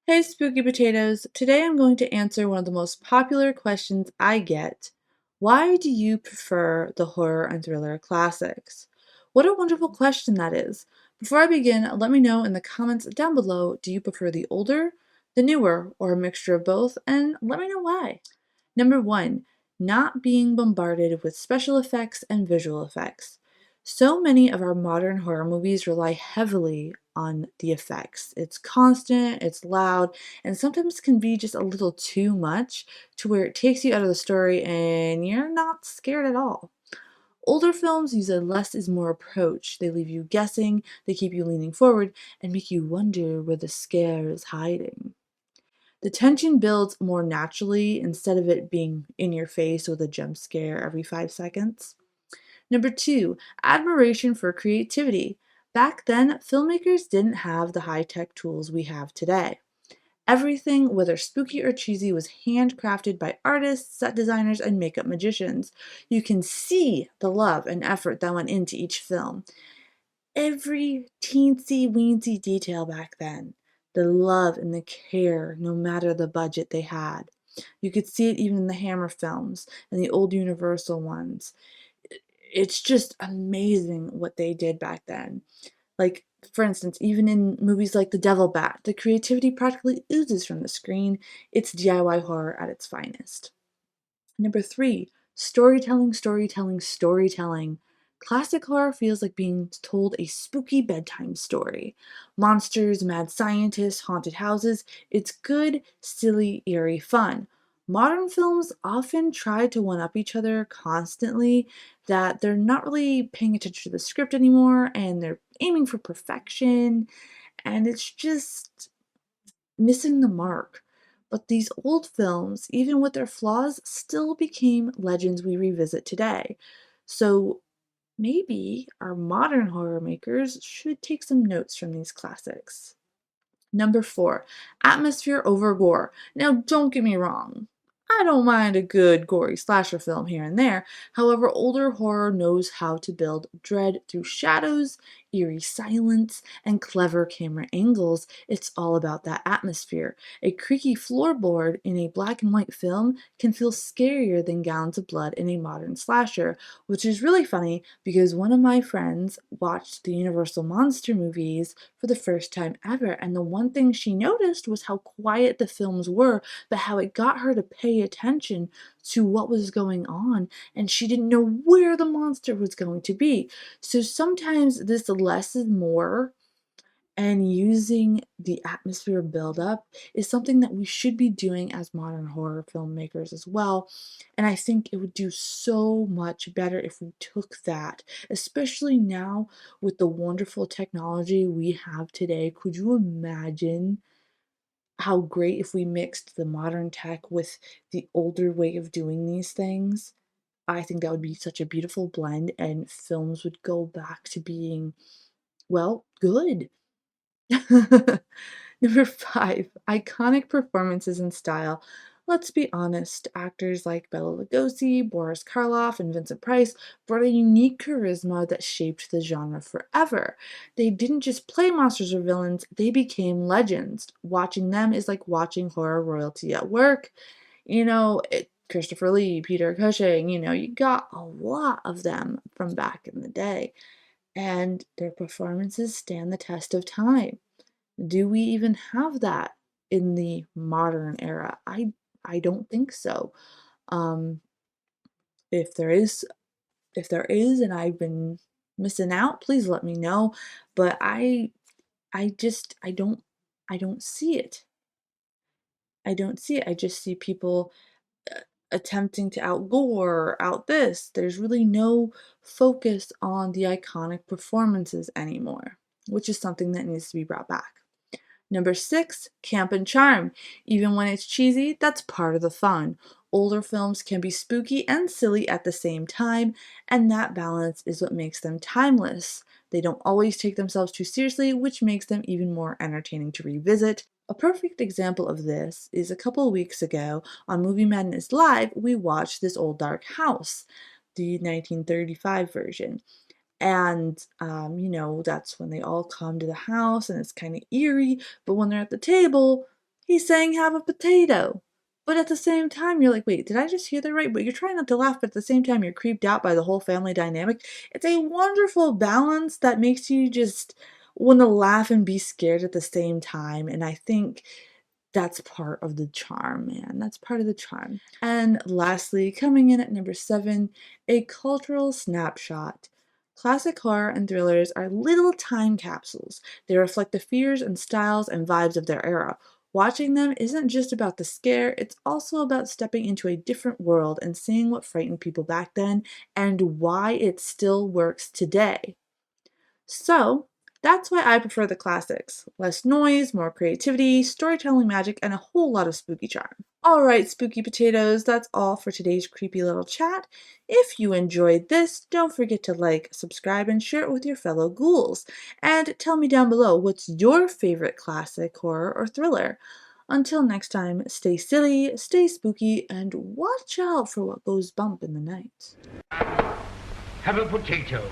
Hey, Spooky Potatoes. Today I'm going to answer one of the most popular questions I get. Why do you prefer the horror and thriller classics? What a wonderful question that is. Before I begin, let me know in the comments down below, do you prefer the older, the newer, or a mixture of both? And let me know why. Number one, not being bombarded with special effects and visual effects. So many of our modern horror movies rely heavily on the effects. It's constant, it's loud, and sometimes can be just a little too much to where it takes you out of the story and you're not scared at all. Older films use a less is more approach. They leave you guessing, they keep you leaning forward, and make you wonder where the scare is hiding. The tension builds more naturally instead of it being in your face with a jump scare every 5 seconds. Number two, admiration for creativity. Back then, filmmakers didn't have the high tech tools we have today. Everything, whether spooky or cheesy, was handcrafted by artists, set designers, and makeup magicians. You can see the love and effort that went into each film. Every teensy weensy detail back then. The love and the care, no matter the budget they had. You could see it even in the Hammer films and the old Universal ones. It's just amazing what they did back then. Like, for instance, even in movies like The Devil Bat, the creativity practically oozes from the screen. It's DIY horror at its finest. Number three, storytelling, storytelling, storytelling. Classic horror feels like being told a spooky bedtime story. Monsters, mad scientists, haunted houses. It's good, silly, eerie fun. Modern films often try to one up each other constantly, that they're not really paying attention to the script anymore and they're aiming for perfection, and it's just missing the mark. But these old films, even with their flaws, still became legends we revisit today. So maybe our modern horror makers should take some notes from these classics. Number four, atmosphere over gore. Now, don't get me wrong. I don't mind a good gory slasher film here and there. However, older horror knows how to build dread through shadows, eerie silence, and clever camera angles. It's all about that atmosphere. A creaky floorboard in a black and white film can feel scarier than gallons of blood in a modern slasher, which is really funny because one of my friends watched the Universal Monster movies for the first time ever, and the one thing she noticed was how quiet the films were, but how it got her to pay attention to what was going on, and she didn't know where the monster was going to be. So sometimes this less is more, and using the atmosphere buildup is something that we should be doing as modern horror filmmakers as well. And I think it would do so much better if we took that, especially now with the wonderful technology we have today. Could you imagine how great if we mixed the modern tech with the older way of doing these things? I think that would be such a beautiful blend, and films would go back to being, well, good. Number five, iconic performances and style. Let's be honest, actors like Bela Lugosi, Boris Karloff, and Vincent Price brought a unique charisma that shaped the genre forever. They didn't just play monsters or villains, they became legends. Watching them is like watching horror royalty at work. Christopher Lee, Peter Cushing, you got a lot of them from back in the day, and their performances stand the test of time. Do we even have that in the modern era? I don't think so. Um, if there is, and I've been missing out, please let me know. But I don't see it. I don't see it. I just see people attempting to outgore, out this. There's really no focus on the iconic performances anymore, which is something that needs to be brought back. Number six, camp and charm. Even when it's cheesy, that's part of the fun. Older films can be spooky and silly at the same time, and that balance is what makes them timeless. They don't always take themselves too seriously, which makes them even more entertaining to revisit. A perfect example of this is a couple of weeks ago on Movie Madness Live, we watched This Old Dark House, the 1935 version. And, that's when they all come to the house and it's kind of eerie. But when they're at the table, He's saying have a potato. But at the same time, you're like, wait, did I just hear that right? But you're trying not to laugh, but at the same time, you're creeped out by the whole family dynamic. It's a wonderful balance that makes you just want to laugh and be scared at the same time. And I think that's part of the charm, man. That's part of the charm. And lastly, coming in at number 7, a cultural snapshot. Classic horror and thrillers are little time capsules. They reflect the fears and styles and vibes of their era. Watching them isn't just about the scare, it's also about stepping into a different world and seeing what frightened people back then and why it still works today. So, that's why I prefer the classics. Less noise, more creativity, storytelling magic, and a whole lot of spooky charm. Alright, spooky potatoes, that's all for today's creepy little chat. If you enjoyed this, don't forget to like, subscribe, and share it with your fellow ghouls. And tell me down below, what's your favorite classic, horror, or thriller? Until next time, stay silly, stay spooky, and watch out for what goes bump in the night. Have a potato.